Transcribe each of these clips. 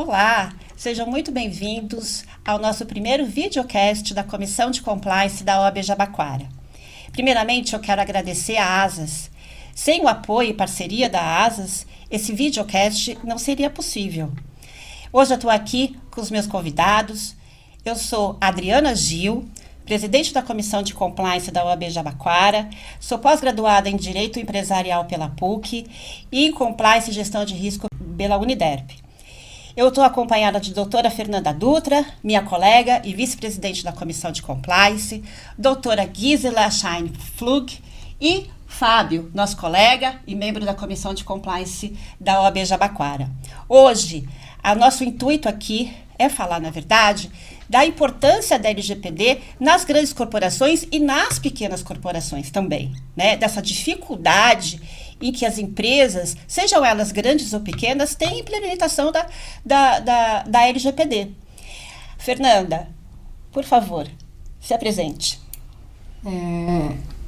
Olá, sejam muito bem-vindos ao nosso primeiro videocast da Comissão de Compliance da OAB Jabaquara. Primeiramente, eu quero agradecer a ASAS. Sem o apoio e parceria da ASAS, esse videocast não seria possível. Hoje eu estou aqui com os meus convidados. Eu sou Adriana Gil, presidente da Comissão de Compliance da OAB Jabaquara, sou pós-graduada em Direito Empresarial pela PUC e em Compliance e Gestão de Risco pela Uniderp. Eu estou acompanhada de doutora Fernanda Dutra, minha colega e vice-presidente da Comissão de Compliance, doutora Gisela Scheinpflug e Fábio, nosso colega e membro da Comissão de Compliance da OAB Jabaquara. Hoje, o nosso intuito aqui é falar, na verdade, da importância da LGPD nas grandes corporações e nas pequenas corporações também, né? Dessa dificuldade em que as empresas, sejam elas grandes ou pequenas, têm implementação da LGPD. Fernanda, por favor, se apresente.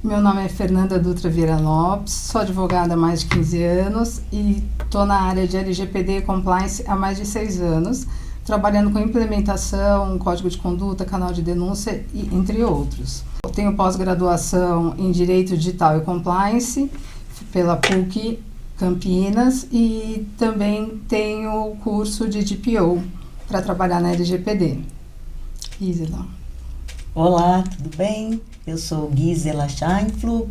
Meu nome é Fernanda Dutra Vieira Lopes, sou advogada há mais de 15 anos e estou na área de LGPD e Compliance há mais de 6 anos, trabalhando com implementação, código de conduta, canal de denúncia, entre outros. Eu tenho pós-graduação em Direito Digital e Compliance pela PUC Campinas e também tenho curso de DPO para trabalhar na LGPD. Gisela. Olá, tudo bem? Eu sou Gisela Scheinpflug,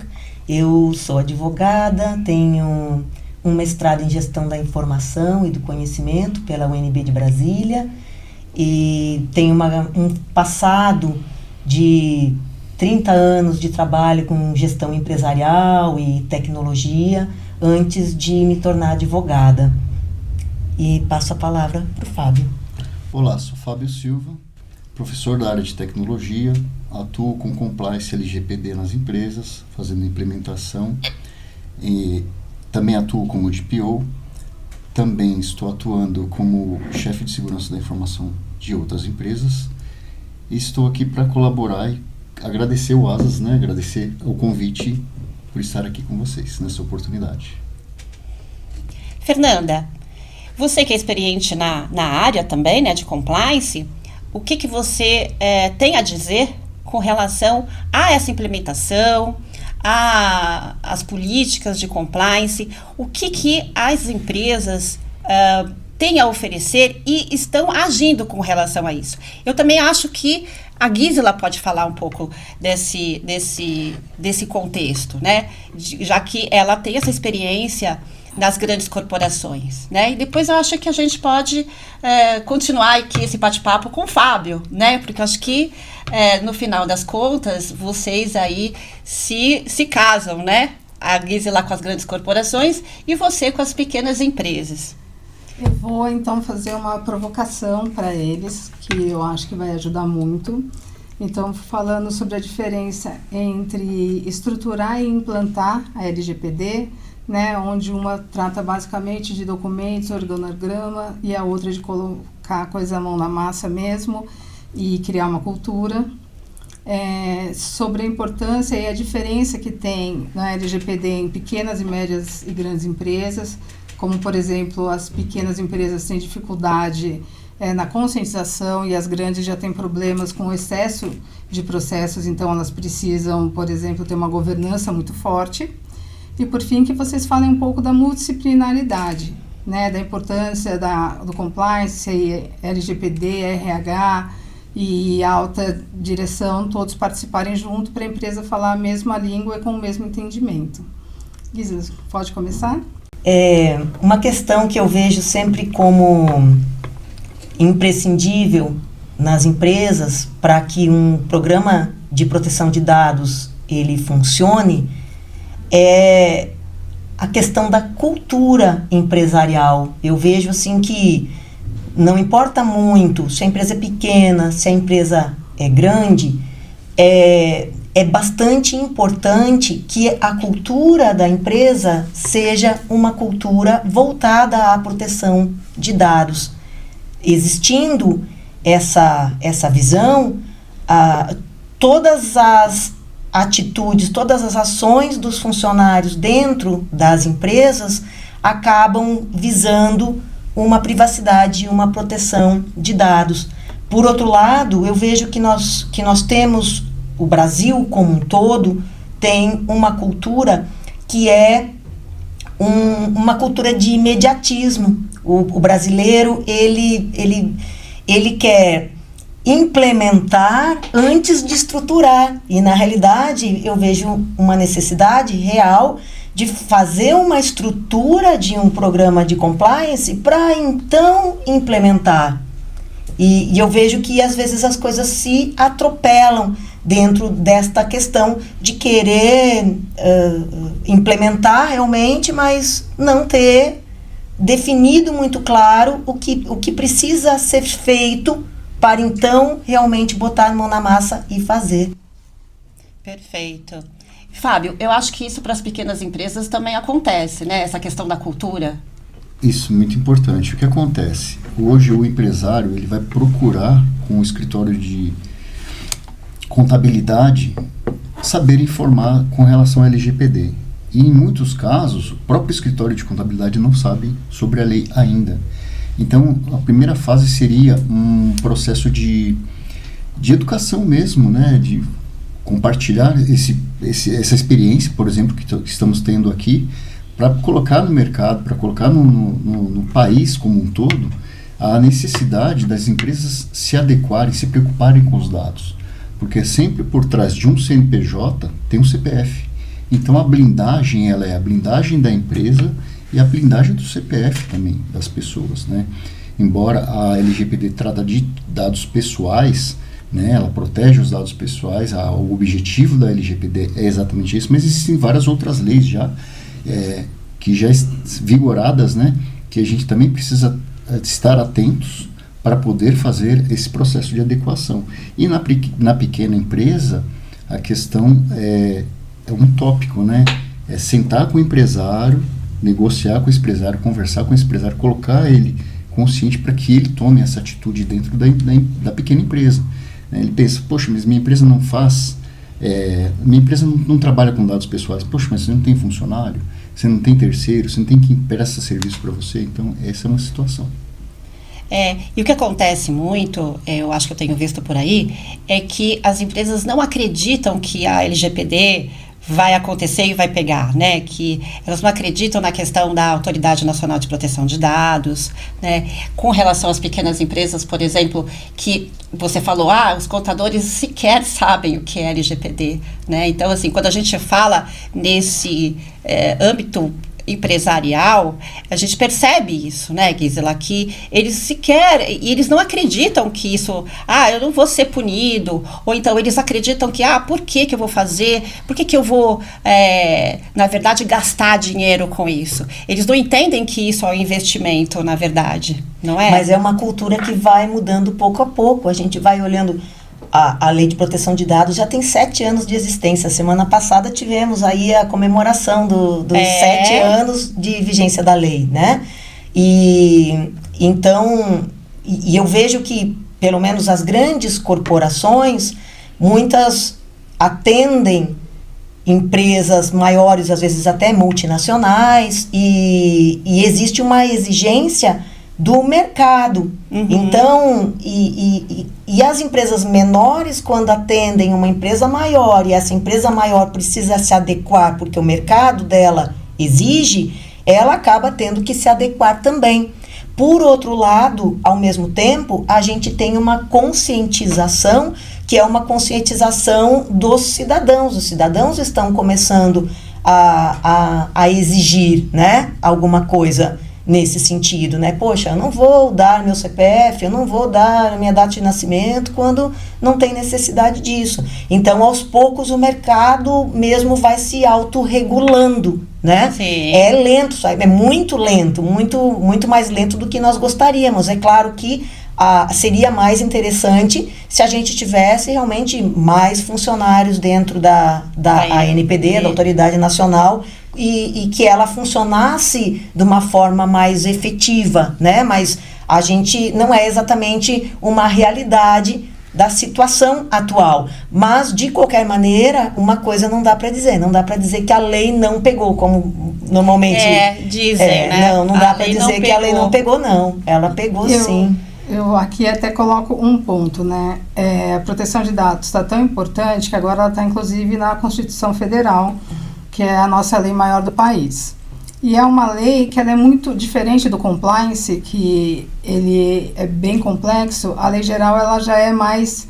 eu sou advogada, tenho um mestrado em Gestão da Informação e do Conhecimento pela UNB de Brasília e tenho um passado de 30 anos de trabalho com gestão empresarial e tecnologia antes de me tornar advogada. E passo a palavra para o Fábio. Olá, sou Fábio Silva, professor da área de tecnologia, atuo com compliance LGPD nas empresas, fazendo implementação e também atuo como DPO, também estou atuando como chefe de segurança da informação de outras empresas e estou aqui para colaborar e agradecer o ASAS, agradecer o convite por estar aqui com vocês nessa oportunidade. Fernanda, você que é experiente na área também, de compliance, o que você tem a dizer com relação a essa implementação, as políticas de compliance, o que as empresas têm a oferecer e estão agindo com relação a isso? Eu também acho que a Gisela pode falar um pouco desse contexto, já que ela tem essa experiência nas grandes corporações, E depois eu acho que a gente pode continuar aqui esse bate-papo com o Fábio, Porque eu acho que, no final das contas, vocês aí se casam, A Gisela com as grandes corporações e você com as pequenas empresas. Eu vou, então, fazer uma provocação para eles, que eu acho que vai ajudar muito. Então, falando sobre a diferença entre estruturar e implantar a LGPD, onde uma trata basicamente de documentos, organograma, e a outra de colocar a coisa à mão na massa mesmo e criar uma cultura. Sobre a importância e a diferença que tem na LGPD em pequenas e médias e grandes empresas, como, por exemplo, as pequenas empresas têm dificuldade na conscientização e as grandes já têm problemas com o excesso de processos, então elas precisam, por exemplo, ter uma governança muito forte. E, por fim, que vocês falem um pouco da multidisciplinaridade, da importância do compliance, LGPD, RH e alta direção, todos participarem junto para a empresa falar a mesma língua e com o mesmo entendimento. Gisela, pode começar? Uma questão que eu vejo sempre como imprescindível nas empresas para que um programa de proteção de dados ele funcione é a questão da cultura empresarial. Eu vejo assim que não importa muito se a empresa é pequena, se a empresa é grande, é bastante importante que a cultura da empresa seja uma cultura voltada à proteção de dados. Existindo essa visão, todas as atitudes, todas as ações dos funcionários dentro das empresas acabam visando uma privacidade, uma proteção de dados. Por outro lado, eu vejo que nós temos, o Brasil como um todo, tem uma cultura que é uma cultura de imediatismo. O brasileiro, ele quer implementar antes de estruturar. E, na realidade, eu vejo uma necessidade real de fazer uma estrutura de um programa de compliance para, então, implementar. E eu vejo que, às vezes, as coisas se atropelam dentro desta questão de querer implementar realmente, mas não ter definido muito claro o que precisa ser feito para, então, realmente botar a mão na massa e fazer. Perfeito. Fábio, eu acho que isso para as pequenas empresas também acontece, né? Essa questão da cultura. Isso, muito importante. O que acontece? Hoje o empresário ele vai procurar com o escritório de contabilidade saber informar com relação ao LGPD. E em muitos casos, o próprio escritório de contabilidade não sabe sobre a lei ainda. Então, a primeira fase seria um processo de educação mesmo, né? De compartilhar essa experiência, por exemplo, que estamos tendo aqui, para colocar no mercado, para colocar no país como um todo, a necessidade das empresas se adequarem, se preocuparem com os dados. Porque sempre por trás de um CNPJ tem um CPF. Então a blindagem, ela é a blindagem da empresa e a blindagem do CPF também, das pessoas, né? Embora a LGPD trata de dados pessoais, né, ela protege os dados pessoais, o objetivo da LGPD é exatamente isso, mas existem várias outras leis já, que já vigoradas, né, que a gente também precisa estar atentos para poder fazer esse processo de adequação. E na pequena empresa, a questão é um tópico, né, é sentar com o empresário, negociar com o empresário, conversar com o empresário, colocar ele consciente para que ele tome essa atitude dentro da pequena empresa. Ele pensa, poxa, mas minha empresa não faz, minha empresa não trabalha com dados pessoais. Poxa, mas você não tem funcionário, você não tem terceiro, você não tem quem presta serviço para você. Então, essa é uma situação. E o que acontece muito, eu acho que eu tenho visto por aí, é que as empresas não acreditam que a LGPD vai acontecer e vai pegar, né? Que elas não acreditam na questão da Autoridade Nacional de Proteção de Dados, né? Com relação às pequenas empresas, por exemplo, que você falou, os contadores sequer sabem o que é LGPD, né? Então, assim, quando a gente fala nesse âmbito empresarial, a gente percebe isso, né, Gisela, que eles não acreditam que isso, eu não vou ser punido, ou então eles acreditam que, por que eu vou fazer, por que eu vou, na verdade, gastar dinheiro com isso? Eles não entendem que isso é um investimento, na verdade, não é? Mas é uma cultura que vai mudando pouco a pouco, a gente vai olhando. A Lei de Proteção de Dados já tem 7 anos de existência. Semana passada tivemos aí a comemoração dos 7 anos de vigência da lei, né? Então, eu vejo que, pelo menos as grandes corporações, muitas atendem empresas maiores, às vezes até multinacionais, e existe uma exigência do mercado. Uhum. Então, e as empresas menores, quando atendem uma empresa maior, e essa empresa maior precisa se adequar porque o mercado dela exige, ela acaba tendo que se adequar também. Por outro lado, ao mesmo tempo, a gente tem uma conscientização, que é uma conscientização dos cidadãos. Os cidadãos estão começando a exigir, né, alguma coisa nesse sentido, né? Poxa, eu não vou dar meu CPF, eu não vou dar a minha data de nascimento quando não tem necessidade disso. Então, aos poucos, o mercado mesmo vai se autorregulando, né? Sim. É lento, sabe? É muito lento, muito mais lento do que nós gostaríamos. É claro que seria mais interessante se a gente tivesse realmente mais funcionários dentro da ANPD, da Autoridade Nacional, e que ela funcionasse de uma forma mais efetiva, né? Mas a gente não é exatamente uma realidade da situação atual. Mas, de qualquer maneira, uma coisa não dá para dizer. Não dá para dizer que a lei não pegou, como normalmente... dizem, né? Não dá para dizer que a lei não pegou, não. Ela pegou, sim. Eu aqui até coloco um ponto, né? A proteção de dados está tão importante que agora ela está, inclusive, na Constituição Federal, que é a nossa lei maior do país. E é uma lei que ela é muito diferente do compliance, que ele é bem complexo. A lei geral ela já é mais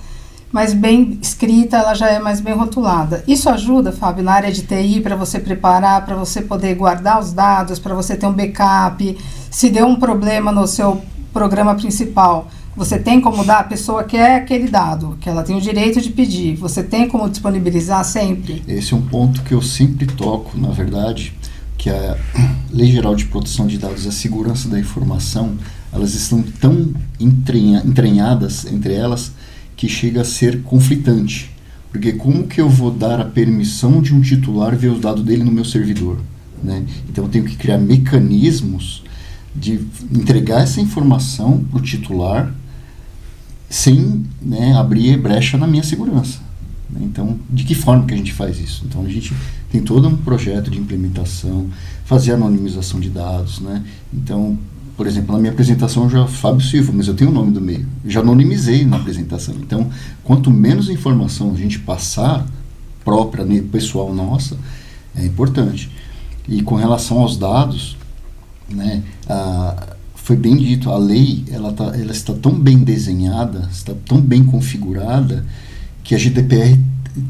bem escrita, ela já é mais bem rotulada. Isso ajuda, Fábio, na área de TI, para você preparar, para você poder guardar os dados, para você ter um backup. Se deu um problema no seu programa principal, você tem como dar, a pessoa quer aquele dado, que ela tem o direito de pedir, você tem como disponibilizar sempre? Esse é um ponto que eu sempre toco, na verdade, que a Lei Geral de Proteção de Dados e a segurança da informação, elas estão tão entranhadas entre elas que chega a ser conflitante. Porque como que eu vou dar a permissão de um titular ver os dados dele no meu servidor, né? Então eu tenho que criar mecanismos de entregar essa informação para o titular sem, né, abrir brecha na minha segurança. Então, de que forma que a gente faz isso? Então, a gente tem todo um projeto de implementação, fazer anonimização de dados, né? Então, por exemplo, na minha apresentação eu já Fábio Silva, mas eu tenho o nome do meio. Eu já anonimizei na apresentação. Então, quanto menos informação a gente passar, própria, né, pessoal nossa, é importante. E com relação aos dados, né, foi bem dito, a lei ela está tão bem desenhada, está tão bem configurada, que a GDPR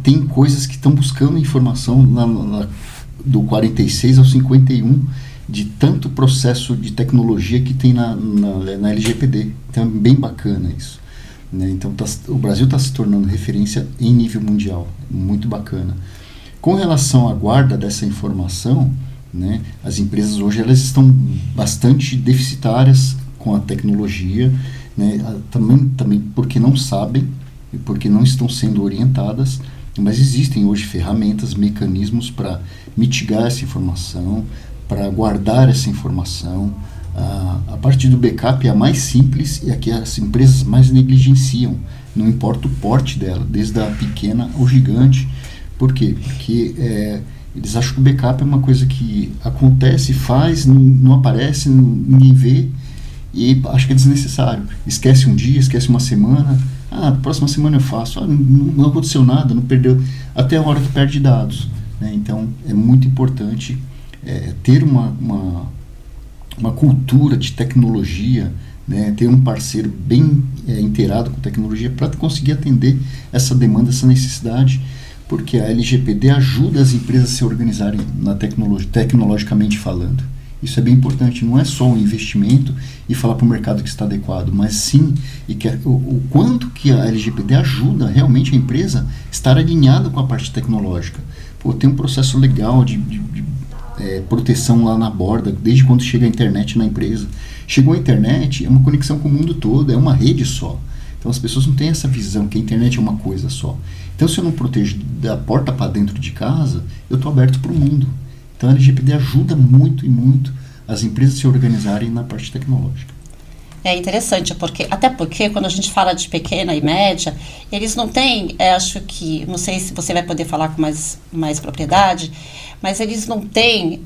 tem coisas que estão buscando informação do 46 ao 51, de tanto processo de tecnologia que tem na LGPD. Então é bem bacana isso, né? Então o Brasil está se tornando referência em nível mundial, muito bacana. Com relação à guarda dessa informação, né, as empresas hoje elas estão bastante deficitárias com a tecnologia, né, também porque não sabem e porque não estão sendo orientadas, mas existem hoje ferramentas, mecanismos para mitigar essa informação, para guardar essa informação. A parte do backup é a mais simples e a que as empresas mais negligenciam, não importa o porte dela, desde a pequena ao gigante. Por quê? Porque eles acham que o backup é uma coisa que acontece, faz, não aparece, ninguém vê, e acho que é desnecessário. Esquece um dia, esquece uma semana, próxima semana eu faço, não aconteceu nada, não perdeu, até a hora que perde dados, né? Então é muito importante ter uma cultura de tecnologia, né? Ter um parceiro bem inteirado com tecnologia para conseguir atender essa demanda, essa necessidade, porque a LGPD ajuda as empresas a se organizarem tecnologicamente falando. Isso é bem importante, não é só um investimento e falar para o mercado que está adequado, mas sim o quanto que a LGPD ajuda realmente a empresa a estar alinhada com a parte tecnológica. Tem um processo legal de proteção lá na borda, desde quando chega a internet na empresa. Chegou a internet, é uma conexão com o mundo todo, é uma rede só. Então as pessoas não têm essa visão que a internet é uma coisa só. Então se eu não protejo da porta para dentro de casa, eu estou aberto para o mundo. Então a LGPD ajuda muito e muito as empresas a se organizarem na parte tecnológica. É interessante, até porque quando a gente fala de pequena e média, eles não têm, acho que, não sei se você vai poder falar com mais propriedade, mas eles não têm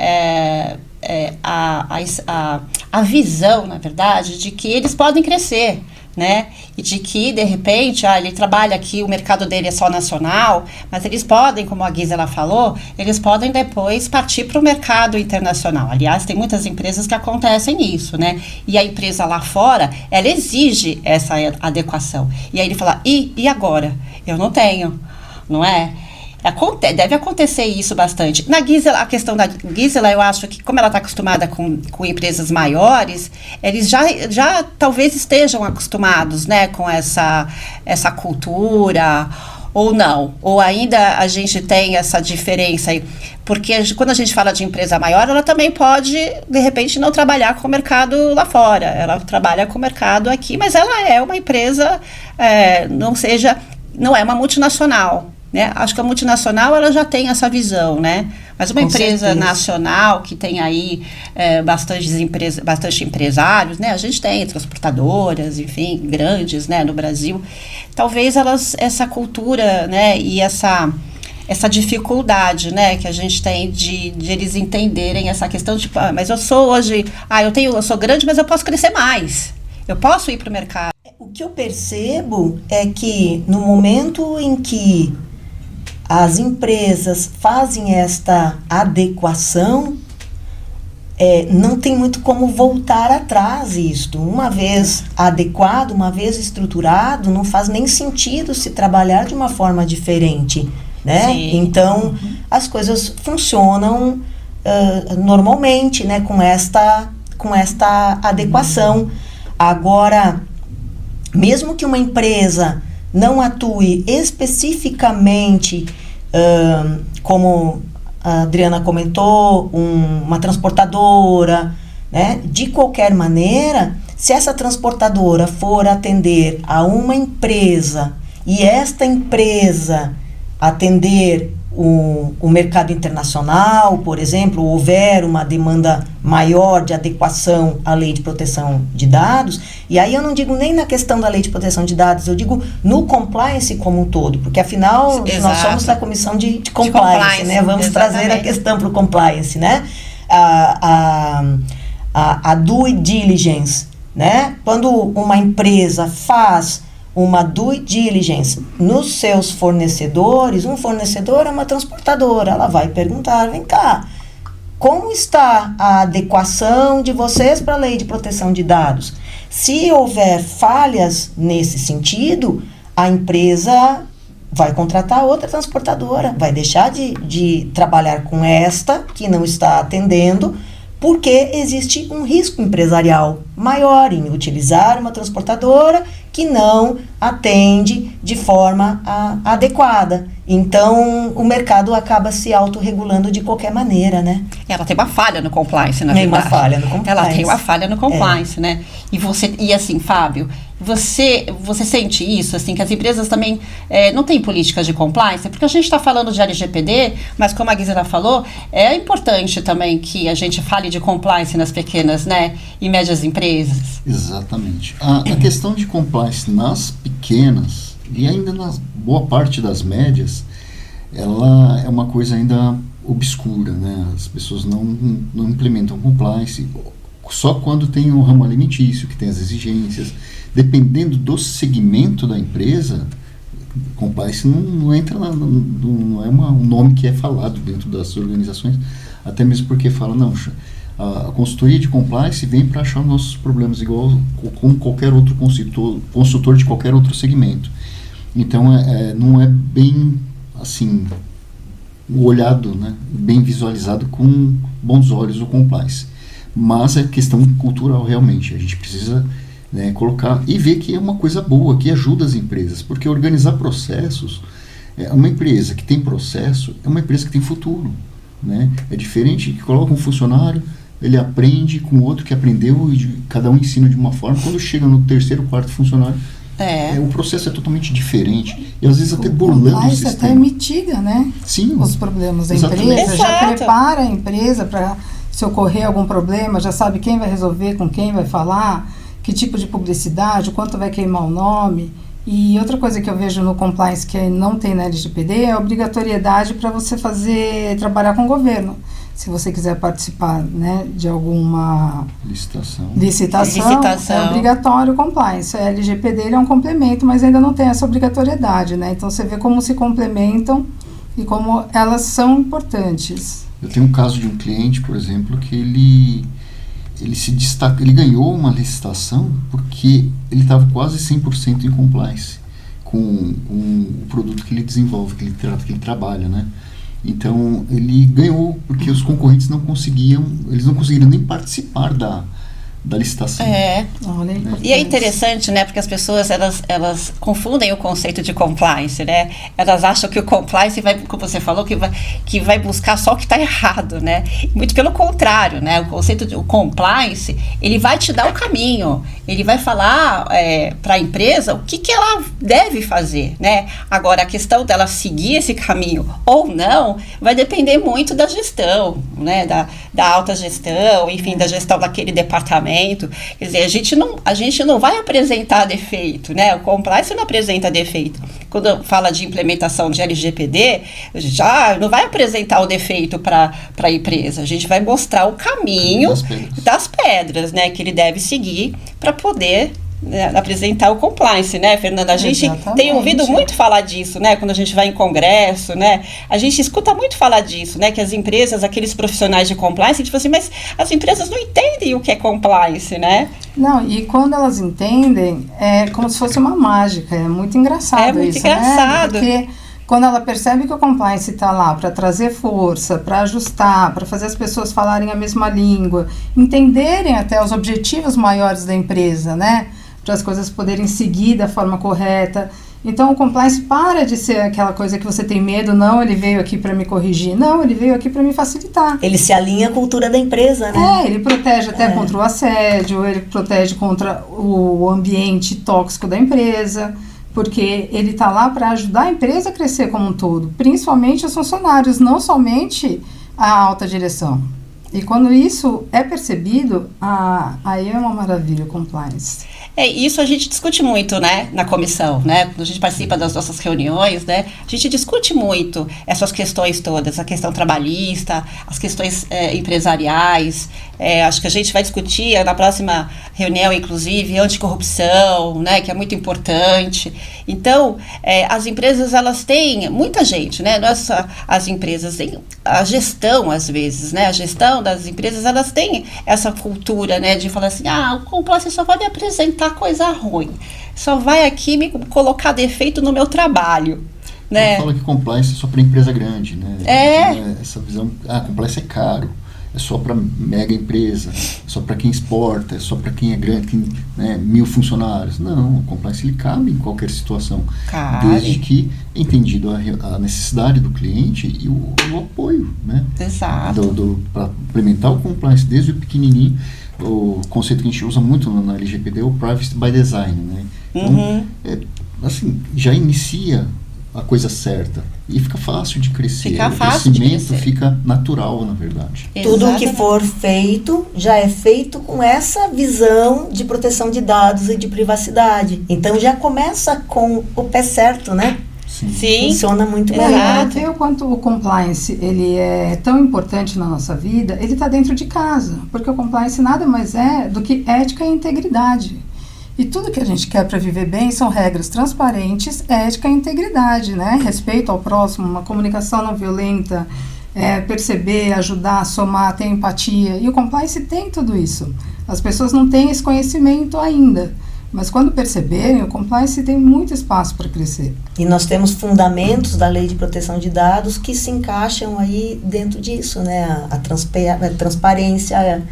a visão, na verdade, de que eles podem crescer, né? E de que, de repente, ele trabalha aqui, o mercado dele é só nacional, mas eles podem, como a Gisela falou, eles podem depois partir para o mercado internacional. Aliás, tem muitas empresas que acontecem isso, né? E a empresa lá fora, ela exige essa adequação. E aí ele fala, e agora? Eu não tenho, não é? Deve acontecer isso bastante. Na Gisela, a questão da Gisela, eu acho que como ela está acostumada com empresas maiores, eles já talvez estejam acostumados, né, com essa cultura, ou não. Ou ainda a gente tem essa diferença aí. Porque quando a gente fala de empresa maior, ela também pode, de repente, não trabalhar com o mercado lá fora. Ela trabalha com o mercado aqui, mas ela é uma empresa, não é uma multinacional. Né? Acho que a multinacional ela já tem essa visão, né? Mas uma Com empresa certeza. nacional que tem aí bastante empresários, né? A gente tem transportadoras, enfim, grandes, né, no Brasil. Talvez essa cultura, né, e essa dificuldade, né, que a gente tem de eles entenderem essa questão de, mas eu sou grande, mas eu posso crescer mais. Eu posso ir para o mercado. O que eu percebo é que no momento em que as empresas fazem esta adequação, não tem muito como voltar atrás isto. Uma vez adequado, uma vez estruturado, não faz nem sentido se trabalhar de uma forma diferente, né? Sim. Então, as coisas funcionam normalmente, né? Com esta adequação. Agora, mesmo que uma empresa não atue especificamente, como a Adriana comentou, uma transportadora, né? De qualquer maneira, se essa transportadora for atender a uma empresa e esta empresa atender o mercado internacional, por exemplo, houver uma demanda maior de adequação à lei de proteção de dados, e aí eu não digo nem na questão da lei de proteção de dados, eu digo no compliance como um todo, porque afinal nós somos da comissão de compliance, né? Vamos trazer a questão para o compliance, né? A due diligence, né? Quando uma empresa faz uma due diligence nos seus fornecedores, um fornecedor é uma transportadora, ela vai perguntar, vem cá, como está a adequação de vocês para a lei de proteção de dados? Se houver falhas nesse sentido, a empresa vai contratar outra transportadora, vai deixar de trabalhar com esta que não está atendendo, porque existe um risco empresarial maior em utilizar uma transportadora que não atende de forma adequada. Então, o mercado acaba se autorregulando de qualquer maneira, né? Ela tem uma falha no compliance, na Tem verdade. uma falha no compliance. Ela tem uma falha no compliance, né? E assim, Fábio, você sente isso, assim, que as empresas também não têm políticas de compliance? Porque a gente está falando de LGPD, mas como a Gisela falou, é importante também que a gente fale de compliance nas pequenas, né, e médias empresas. Exatamente. A questão de compliance nas pequenas e ainda na boa parte das médias, ela é uma coisa ainda obscura, né? As pessoas não implementam compliance só quando tem o ramo alimentício, que tem as exigências. Dependendo do segmento da empresa, compliance não entra não é um nome que é falado dentro das organizações, até mesmo porque fala, não, a consultoria de compliance vem para achar nossos problemas igual como qualquer outro consultor de qualquer outro segmento. Então, não é bem, assim, olhado, né, bem visualizado com bons olhos o compliance. Mas é questão cultural, realmente. A gente precisa, né, colocar e ver que é uma coisa boa, que ajuda as empresas. Porque organizar processos, uma empresa que tem processo é uma empresa que tem futuro, né? É diferente que coloca um funcionário, ele aprende com o outro que aprendeu e cada um ensina de uma forma. Quando chega no terceiro, quarto funcionário, o processo é totalmente diferente e às vezes até burlando o sistema. Até mitiga, né? Sim, os problemas da exatamente. empresa, já Exato. prepara a empresa para, se ocorrer algum problema, já sabe quem vai resolver, com quem vai falar, que tipo de publicidade, o quanto vai queimar o nome. E outra coisa que eu vejo no compliance que não tem na LGPD é a obrigatoriedade para você trabalhar com o governo. Se você quiser participar, né, de alguma licitação, é obrigatório o compliance. A LGPD ele é um complemento, mas ainda não tem essa obrigatoriedade, né? Então você vê como se complementam e como elas são importantes. Eu tenho um caso de um cliente, por exemplo, que ele se destaca, ele ganhou uma licitação porque ele estava quase 100% em compliance com o produto que ele desenvolve, que ele trabalha, né? Então, ele ganhou porque os concorrentes eles não conseguiram nem participar da licitação. Olha aí. E é interessante, né, porque as pessoas, elas confundem o conceito de compliance, né? Elas acham que o compliance vai, como você falou, que vai buscar só o que está errado, né? Muito pelo contrário, né? O conceito de o compliance, ele vai te dar o caminho, ele vai falar para a empresa o que ela deve fazer, né? Agora, a questão dela seguir esse caminho ou não, vai depender muito da gestão, né? Da alta gestão, enfim, da gestão daquele departamento. Quer dizer, a gente não vai apresentar defeito, né? O compliance não apresenta defeito. Quando fala de implementação de LGPD, já não vai apresentar o defeito para a empresa. A gente vai mostrar o caminho das pedras, né? Que ele deve seguir para poder apresentar o compliance, né, Fernanda? A gente tem ouvido muito falar disso, né, quando a gente vai em congresso, né, a gente escuta muito falar disso, né, que as empresas, aqueles profissionais de compliance, tipo assim, mas as empresas não entendem o que é compliance, né? Não, e quando elas entendem, é como se fosse uma mágica, é muito engraçado isso, É muito engraçado. Né? Porque quando ela percebe que o compliance está lá para trazer força, para ajustar, para fazer as pessoas falarem a mesma língua, entenderem até os objetivos maiores da empresa, né? Para as coisas poderem seguir da forma correta. Então, o compliance para de ser aquela coisa que você tem medo, não, ele veio aqui para me corrigir, não, ele veio aqui para me facilitar. Ele se alinha à cultura da empresa, né? Ele protege até contra o assédio, ele protege contra o ambiente tóxico da empresa, porque ele está lá para ajudar a empresa a crescer como um todo, principalmente os funcionários, não somente a alta direção. E quando isso é percebido, aí é uma maravilha o compliance. Isso a gente discute muito, né, na comissão, né, quando a gente participa das nossas reuniões, né, a gente discute muito essas questões todas, a questão trabalhista, as questões empresariais, acho que a gente vai discutir na próxima reunião, inclusive, anticorrupção, né, que é muito importante. Então, as empresas, elas têm, muita gente, né, não é só as empresas, tem a gestão, às vezes, né, a gestão das empresas, elas têm essa cultura, né, de falar assim, o compliance só vai me apresentar coisa ruim, só vai aqui me colocar defeito no meu trabalho, né? Fala que compliance é só para empresa grande, né? Essa visão, compliance é caro, é só para mega empresa, é só para quem exporta, é só para quem é grande, quem, né, 1000 funcionários. Não, o compliance ele cabe em qualquer situação, desde que entendido a necessidade do cliente e o apoio, né? Exato. Para implementar o compliance desde o pequenininho. O conceito que a gente usa muito na LGPD é o Privacy by Design, né? Então, assim, já inicia a coisa certa e fica fácil de crescer. Fica fácil o crescimento de crescer. Fica natural, na verdade. Tudo que for feito, já é feito com essa visão de proteção de dados e de privacidade. Então, já começa com o pé certo, né? Sim. Funciona muito melhor. Para ver o quanto o compliance ele é tão importante na nossa vida, ele está dentro de casa, porque o compliance nada mais é do que ética e integridade. E tudo que a gente quer para viver bem são regras transparentes, ética e integridade, né? Respeito ao próximo, uma comunicação não violenta, perceber, ajudar, somar, ter empatia. E o compliance tem tudo isso. As pessoas não têm esse conhecimento ainda. Mas quando perceberem, o compliance tem muito espaço para crescer. E nós temos fundamentos da Lei de Proteção de Dados que se encaixam aí dentro disso, né? A transparência,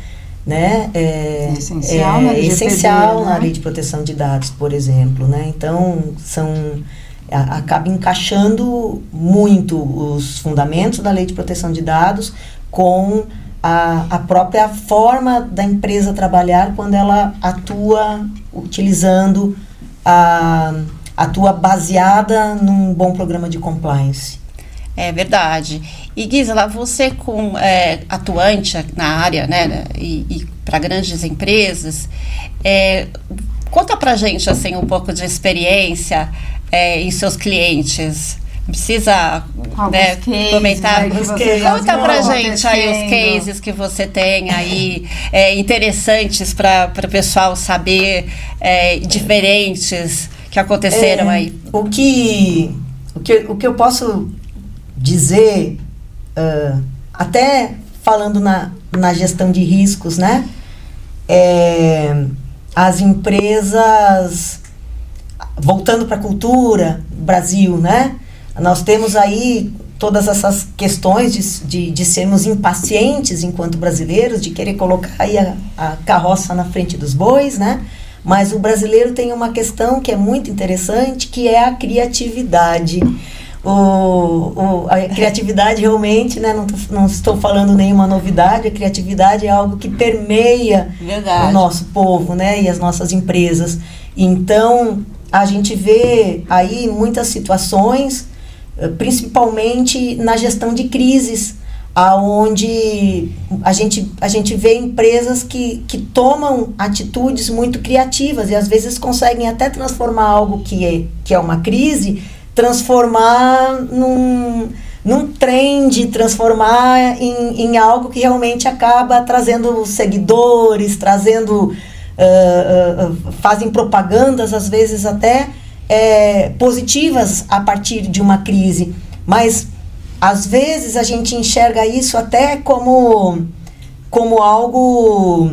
né? É essencial na Lei de Proteção de Dados, por exemplo, né? Então, acaba encaixando muito os fundamentos da Lei de Proteção de Dados com a própria forma da empresa trabalhar quando ela atua utilizando, atua baseada num bom programa de compliance. É verdade. E Gisela, você atuante na área, né, e para grandes empresas, conta pra gente assim, um pouco de experiência em seus clientes. Precisa comentar. Conta pra gente aí os cases que você tem aí, interessantes para o pessoal saber, diferentes, que aconteceram aí. O que eu posso dizer, até falando na gestão de riscos, né? As empresas, voltando para a cultura, Brasil, né? Nós temos aí todas essas questões de sermos impacientes enquanto brasileiros, de querer colocar aí a carroça na frente dos bois, né? Mas o brasileiro tem uma questão que é muito interessante, que é a criatividade. A criatividade realmente, né, não estou falando nenhuma novidade, a criatividade é algo que permeia o nosso povo, né, e as nossas empresas. Então, a gente vê aí muitas situações, principalmente na gestão de crises, aonde a gente vê empresas que tomam atitudes muito criativas e às vezes conseguem até transformar algo que é uma crise, transformar num trend, transformar em algo que realmente acaba trazendo seguidores, fazem propagandas, às vezes até positivas a partir de uma crise. Mas, às vezes, a gente enxerga isso até como algo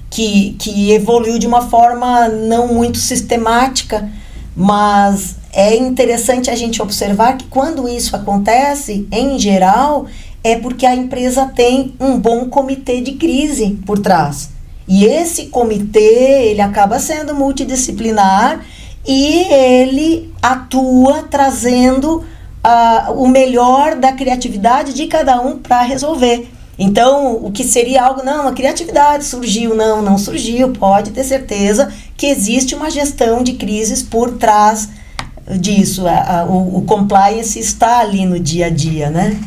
que evoluiu de uma forma não muito sistemática, mas é interessante a gente observar que quando isso acontece, em geral, é porque a empresa tem um bom comitê de crise por trás. E esse comitê, ele acaba sendo multidisciplinar e ele atua trazendo o melhor da criatividade de cada um para resolver. Então, o que seria algo, a criatividade surgiu, não surgiu, pode ter certeza que existe uma gestão de crises por trás disso. O compliance está ali no dia a dia, né?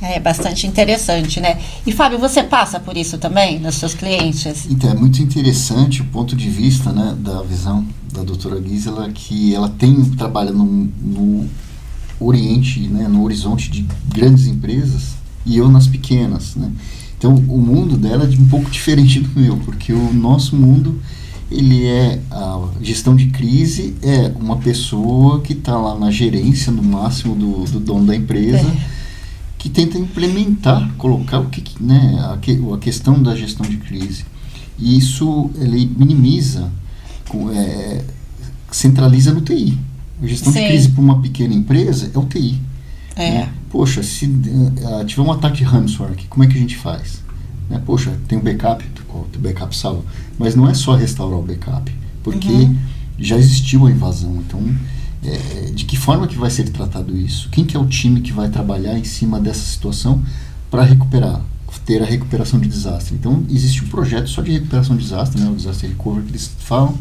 É bastante interessante, né? E, Fábio, você passa por isso também nos seus clientes? Então, é muito interessante o ponto de vista, né, da visão da doutora Gisela, que ela trabalha no Oriente, né, no horizonte de grandes empresas, e eu nas pequenas, né? Então, o mundo dela é um pouco diferente do meu, porque o nosso mundo, ele a gestão de crise é uma pessoa que está lá na gerência, no máximo do dono da empresa, que tenta implementar, colocar a questão da gestão de crise. E isso ele minimiza, centraliza no TI. A gestão de crise para uma pequena empresa é o TI. Né? Poxa, se tiver um ataque de ransomware aqui, como é que a gente faz? Né? Poxa, tem um backup, o backup salva. Mas não é só restaurar o backup, porque já existiu a invasão. Então, de que forma que vai ser tratado isso? Quem que é o time que vai trabalhar em cima dessa situação para ter a recuperação de desastre? Então, existe um projeto só de recuperação de desastre, né? O Disaster Recovery que eles falam,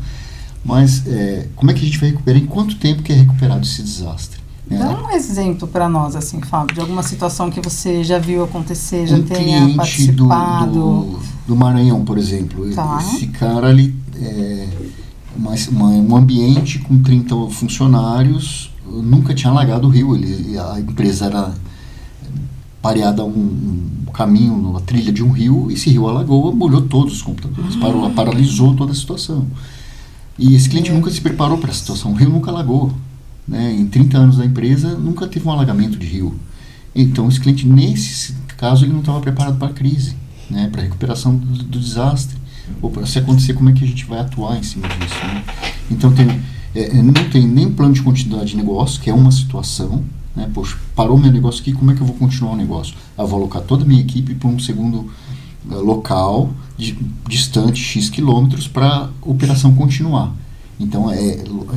mas como é que a gente vai recuperar? Em quanto tempo que é recuperado esse desastre? Dá um exemplo para nós, assim, Fábio, de alguma situação que você já viu acontecer, já tenha participado. Do Maranhão, por exemplo. Tá. Esse cara ali, um ambiente com 30 funcionários, nunca tinha alagado o rio. A empresa era pareada um caminho, uma trilha de um rio, esse rio alagou, molhou todos os computadores, paralisou toda a situação. E esse cliente nunca se preparou para a situação, o rio nunca alagou. Né? Em 30 anos da empresa, nunca teve um alagamento de rio. Então, esse cliente, nesse caso, ele não estava preparado para a crise, né? Para a recuperação do desastre. Ou para se acontecer, como é que a gente vai atuar em cima disso? Né? Então, não tem nem plano de continuidade de negócio, que é uma situação. Né? Poxa, parou meu negócio aqui, como é que eu vou continuar o negócio? Eu vou alocar toda a minha equipe para um segundo local, distante X quilômetros, para a operação continuar. Então,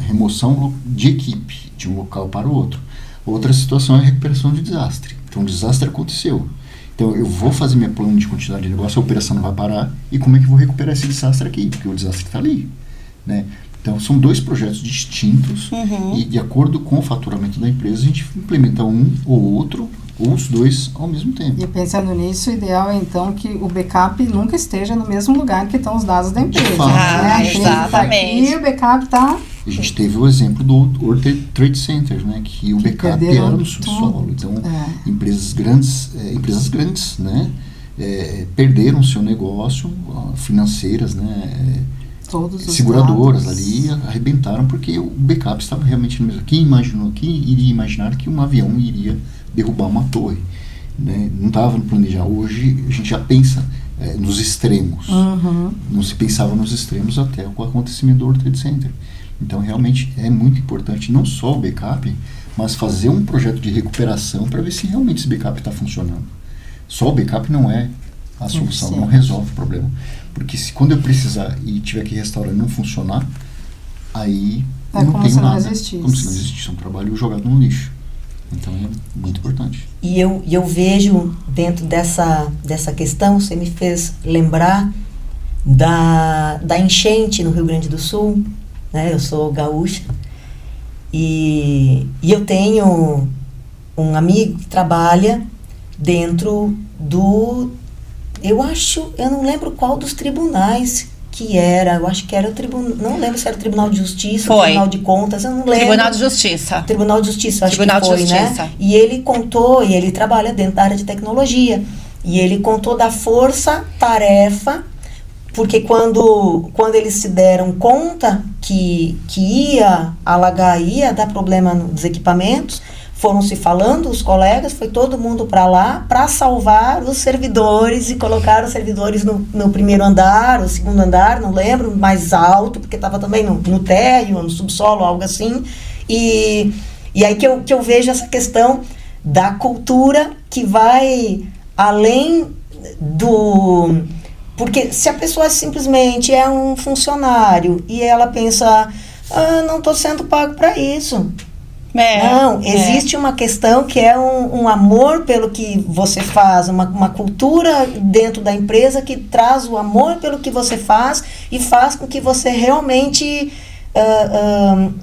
remoção de equipe de um local para o outro. Outra situação é a recuperação de desastre. Então, o desastre aconteceu. Então, eu vou fazer meu plano de continuidade de negócio, a operação não vai parar, e como é que eu vou recuperar esse desastre aqui? Porque o desastre está ali. Né? Então, são dois projetos distintos, e de acordo com o faturamento da empresa, a gente implementa um ou outro, ou os dois ao mesmo tempo. E pensando nisso, o ideal é então que o backup nunca esteja no mesmo lugar que estão os dados da empresa. De fato, exatamente. E o backup está... A gente teve o exemplo do World Trade Center, né, que o backup era no subsolo. Então, empresas grandes, né, perderam seu negócio, financeiras, né, seguradoras ali arrebentaram porque o backup estava realmente no mesmo. Quem iria imaginar que um avião iria derrubar uma torre? Né? Não estava no planejamento. Hoje a gente já pensa nos extremos. Não se pensava nos extremos até o acontecimento do World Trade Center. Então realmente é muito importante não só o backup, mas fazer um projeto de recuperação para ver se realmente esse backup está funcionando. Só o backup não é a solução, não resolve o problema. Porque se quando eu precisar e tiver que restaurar e não funcionar, aí eu não tenho nada. Como se não existisse. É um trabalho jogado no lixo. Então é muito importante. E eu vejo dentro dessa questão, você me fez lembrar da enchente no Rio Grande do Sul, né? Eu sou gaúcha e eu tenho um amigo que trabalha dentro do, eu não lembro qual dos tribunais que era, eu acho que era o tribunal, não lembro se era o Tribunal de Justiça, o Tribunal de Contas, eu não lembro. Tribunal de Justiça. Tribunal de Justiça, acho Tribunal que foi, de Justiça. né? E ele contou, e ele trabalha dentro da área de tecnologia, e ele contou da força-tarefa, porque quando eles se deram conta que ia alagar, ia dar problema nos equipamentos, foram se falando, os colegas, foi todo mundo para lá para salvar os servidores e colocar os servidores no primeiro andar, ou segundo andar, não lembro, mais alto, porque estava também no térreo, no subsolo, algo assim. E aí que eu vejo essa questão da cultura que vai além do... Porque se a pessoa simplesmente é um funcionário e ela pensa, não estou sendo pago para isso. Não, existe uma questão que é um amor pelo que você faz, uma cultura dentro da empresa que traz o amor pelo que você faz e faz com que você realmente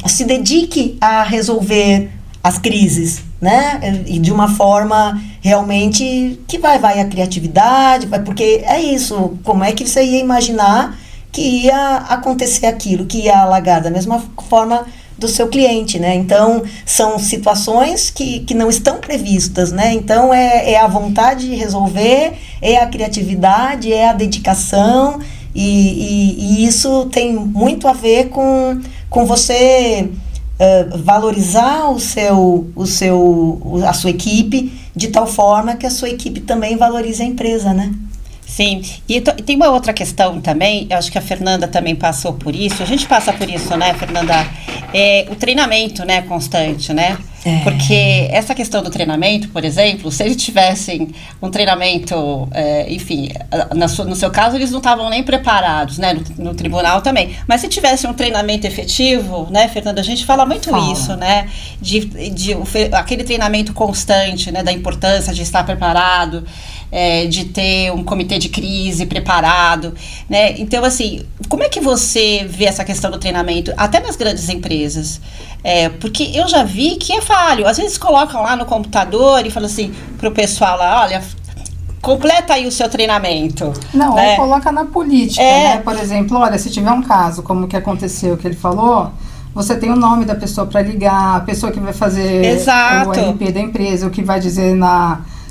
se dedique a resolver as crises, né? E de uma forma realmente que vai a criatividade, porque é isso, como é que você ia imaginar que ia acontecer aquilo, que ia alagar da mesma forma do seu cliente, né? Então, são situações que não estão previstas, né? Então, é a vontade de resolver, é a criatividade, é a dedicação, e isso tem muito a ver com você valorizar a sua equipe de tal forma que a sua equipe também valorize a empresa, né? Sim, e tem uma outra questão também, eu acho que a Fernanda também passou por isso, a gente passa por isso, né, Fernanda? O treinamento, né, constante, né? Porque essa questão do treinamento, por exemplo, se eles tivessem um treinamento, enfim, no seu caso eles não estavam nem preparados, né, no tribunal também, mas se tivesse um treinamento efetivo, né, Fernanda, a gente fala muito isso, né, de aquele treinamento constante, né, da importância de estar preparado, de ter um comitê de crise preparado, né? Então, assim, como é que você vê essa questão do treinamento, até nas grandes empresas? Porque eu já vi que é falho. Às vezes colocam lá no computador e falam assim pro pessoal lá, olha, completa aí o seu treinamento. Não, né? ou coloca na política, né? Por exemplo, olha, se tiver um caso como o que aconteceu, que ele falou, você tem o nome da pessoa para ligar, a pessoa que vai fazer Exato. o RP da empresa, o que vai dizer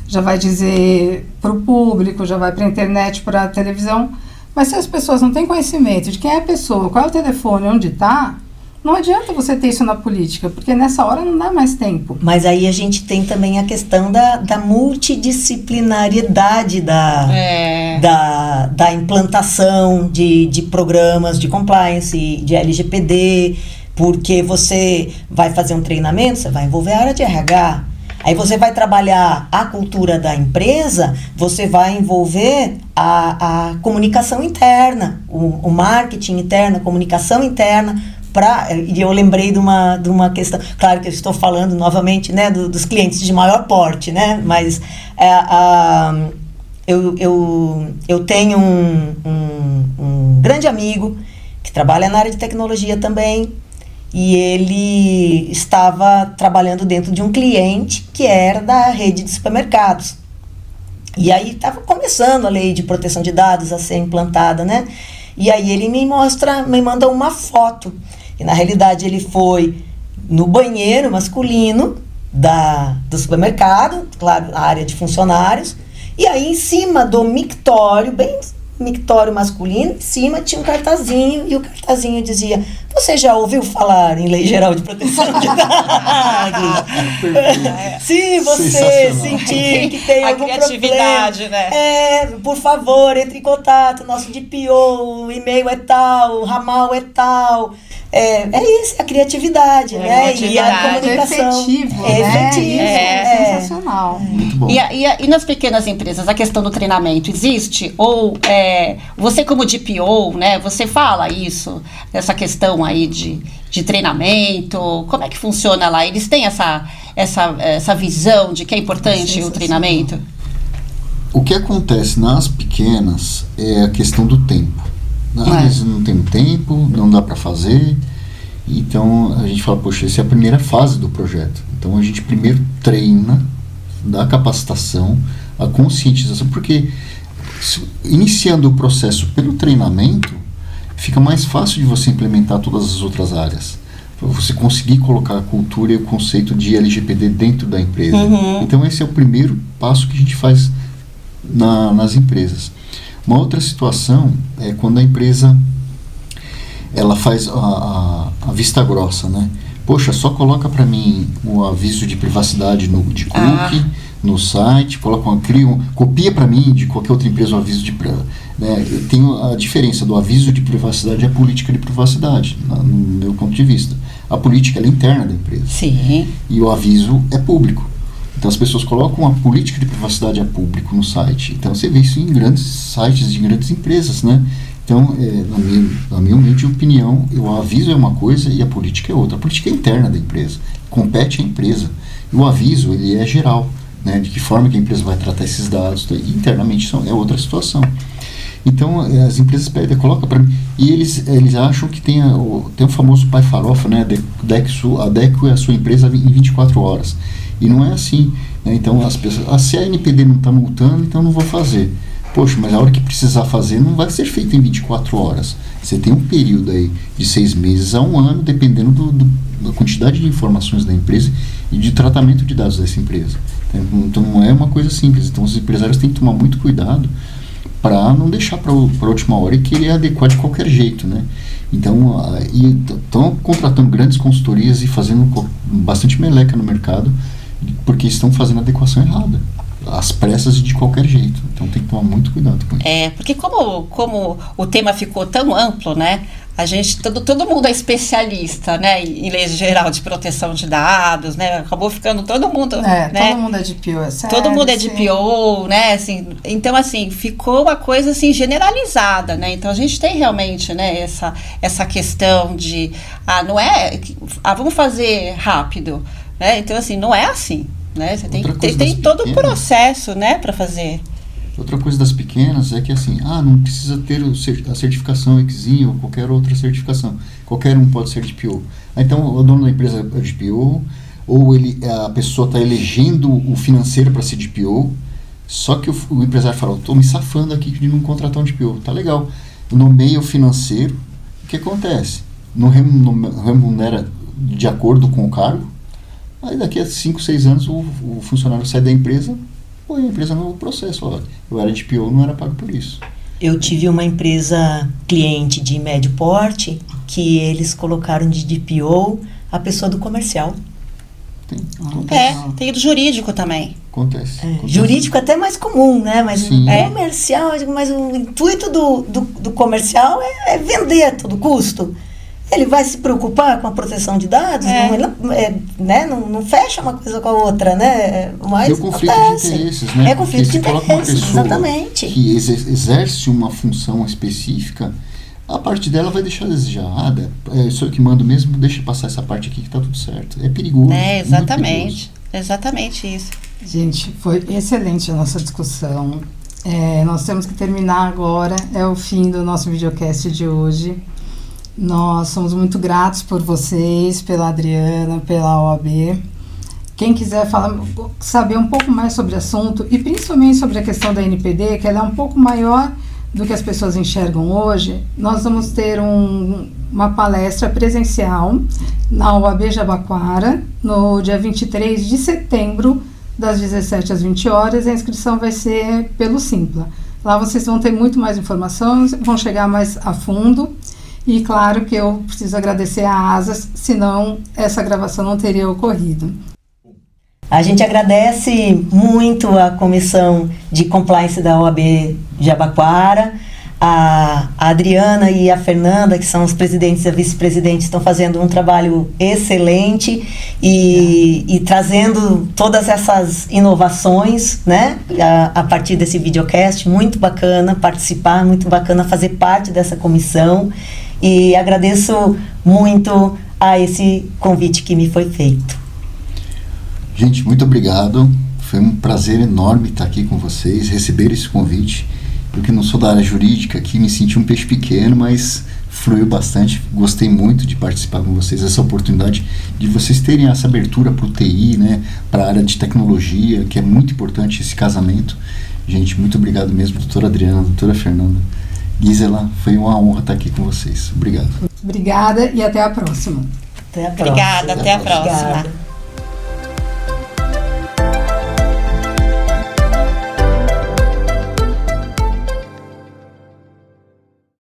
já vai dizer para o público, já vai para a internet, para a televisão. Mas se as pessoas não têm conhecimento de quem é a pessoa, qual é o telefone, onde está, não adianta você ter isso na política, porque nessa hora não dá mais tempo. Mas aí a gente tem também a questão da multidisciplinariedade da implantação de programas de compliance, de LGPD, porque você vai fazer um treinamento, você vai envolver a área de RH. Aí você vai trabalhar a cultura da empresa, você vai envolver a comunicação interna, o marketing interno, a comunicação interna. E eu lembrei de uma questão, claro que eu estou falando novamente, né, dos clientes de maior porte, né, mas eu tenho um grande amigo que trabalha na área de tecnologia também, e ele estava trabalhando dentro de um cliente que era da rede de supermercados. E aí estava começando a lei de proteção de dados a ser implantada, né? E aí ele me manda uma foto. E na realidade ele foi no banheiro masculino do supermercado, claro, a área de funcionários, e aí em cima do mictório, bem mictório masculino, em cima tinha um cartazinho, e o cartazinho dizia: Você já ouviu falar em Lei Geral de Proteção de Dados? Se você sentir que tem algum criatividade, problema, né? por favor, entre em contato. Nosso DPO, o e-mail é tal, o ramal é tal. É isso, a criatividade, né? E a comunicação. Efetivo, né? Efetivo, sensacional. Muito bom. E nas pequenas empresas, a questão do treinamento existe? Ou você como DPO, né, você fala isso, essa questão aí de treinamento? Como é que funciona lá? Eles têm essa visão de que é importante o treinamento? O que acontece nas pequenas é a questão do tempo. Mas não tem tempo, não dá para fazer. Então a gente fala, poxa, essa é a primeira fase do projeto. Então a gente primeiro treina, dá capacitação, a conscientização, porque iniciando o processo pelo treinamento, fica mais fácil de você implementar todas as outras áreas. Para você conseguir colocar a cultura e o conceito de LGPD dentro da empresa. Então esse é o primeiro passo que a gente faz nas empresas. Uma outra situação é quando a empresa ela faz a vista grossa, né? Poxa, só coloca para mim o aviso de privacidade de cookie no site, copia para mim de qualquer outra empresa o aviso de né? Tem a diferença do aviso de privacidade e a política de privacidade, no meu ponto de vista. A política ela é interna da empresa. Sim. E o aviso é público. Então as pessoas colocam a política de privacidade a público no site. Então você vê isso em grandes sites de grandes empresas, né? Então, na minha humilde opinião, o aviso é uma coisa e a política é outra. A política é interna da empresa, compete à empresa. E o aviso, ele é geral, né? De que forma que a empresa vai tratar esses dados, internamente é outra situação. Então, as empresas pedem, coloca para mim, e eles acham que tem o famoso pai farofa, né? Adeque a sua empresa em 24 horas. E não é assim, né? Então as pessoas, se a NPD não está multando, então não vou fazer. Poxa, mas a hora que precisar fazer não vai ser feito em 24 horas. Você tem um período aí de 6 meses a 1 ano, dependendo da quantidade de informações da empresa e de tratamento de dados dessa empresa. Então não é uma coisa simples. Então os empresários têm que tomar muito cuidado para não deixar para a última hora e querer adequar de qualquer jeito, né? Então, estão contratando grandes consultorias e fazendo bastante meleca no mercado, porque estão fazendo a adequação errada, às pressas e de qualquer jeito. Então tem que tomar muito cuidado com isso. Porque como o tema ficou tão amplo, né? A gente, todo mundo é especialista, né, em Lei Geral de Proteção de Dados, né? Acabou ficando todo mundo, né? Todo mundo é DPO, é sério. Todo mundo é DPO, né? Assim, então, assim, ficou uma coisa assim generalizada, né? Então a gente tem realmente, né, essa questão de vamos fazer rápido, né? Então, assim, não é assim, né? Você tem todo o processo, né, para fazer. Outra coisa das pequenas é que assim, não precisa ter a certificação EXIM ou qualquer outra certificação. Qualquer um pode ser DPO. Então, o dono da empresa é DPO, ou a pessoa está elegendo o financeiro para ser DPO, só que o empresário fala, estou me safando aqui de não contratar um DPO. Tá legal. Nomeia o financeiro, o que acontece? Não remunera de acordo com o cargo, aí daqui a 5, 6 anos o funcionário sai da empresa, a empresa no processo, olha, eu era DPO, não era pago por isso. Eu tive uma empresa cliente de médio porte que eles colocaram de DPO a pessoa do comercial. Tem do jurídico também. Acontece. Jurídico até mais comum, né? Mas comercial, mas o intuito do comercial é vender a todo custo. Ele vai se preocupar com a proteção de dados? Não fecha uma coisa com a outra, né? Mas é o conflito de interesses, né? É conflito de interesses, exatamente. Que exerce uma função específica, a parte dela vai deixar desejada. Sou eu que mando mesmo, deixa passar essa parte aqui que tá tudo certo. É perigoso. Exatamente. Exatamente isso. Gente, foi excelente a nossa discussão. Nós temos que terminar agora. É o fim do nosso videocast de hoje. Nós somos muito gratos por vocês, pela Adriana, pela OAB. Quem quiser saber um pouco mais sobre o assunto e principalmente sobre a questão da NPD, que ela é um pouco maior do que as pessoas enxergam hoje, nós vamos ter uma palestra presencial na OAB Jabaquara, no dia 23 de setembro, das 17 às 20 horas. A inscrição vai ser pelo Simpla. Lá vocês vão ter muito mais informações, vão chegar mais a fundo. E claro que eu preciso agradecer a Asas, senão essa gravação não teria ocorrido. A gente agradece muito a Comissão de Compliance da OAB Jabaquara, a Adriana e a Fernanda, que são os presidentes e a vice-presidente, estão fazendo um trabalho excelente e trazendo todas essas inovações, né, a partir desse videocast. Muito bacana participar, muito bacana fazer parte dessa comissão, e agradeço muito a esse convite que me foi feito. Gente, muito obrigado. Foi um prazer enorme estar aqui com vocês, receber esse convite. Eu que não sou da área jurídica aqui, me senti um peixe pequeno, mas fluiu bastante. Gostei muito de participar com vocês, essa oportunidade de vocês terem essa abertura para o TI, né, para a área de tecnologia, que é muito importante esse casamento. Gente, muito obrigado mesmo, doutora Adriana, doutora Fernanda. Gisela, foi uma honra estar aqui com vocês. Obrigado. Obrigada e até a próxima. Até a próxima. Obrigada, até a próxima. Obrigada.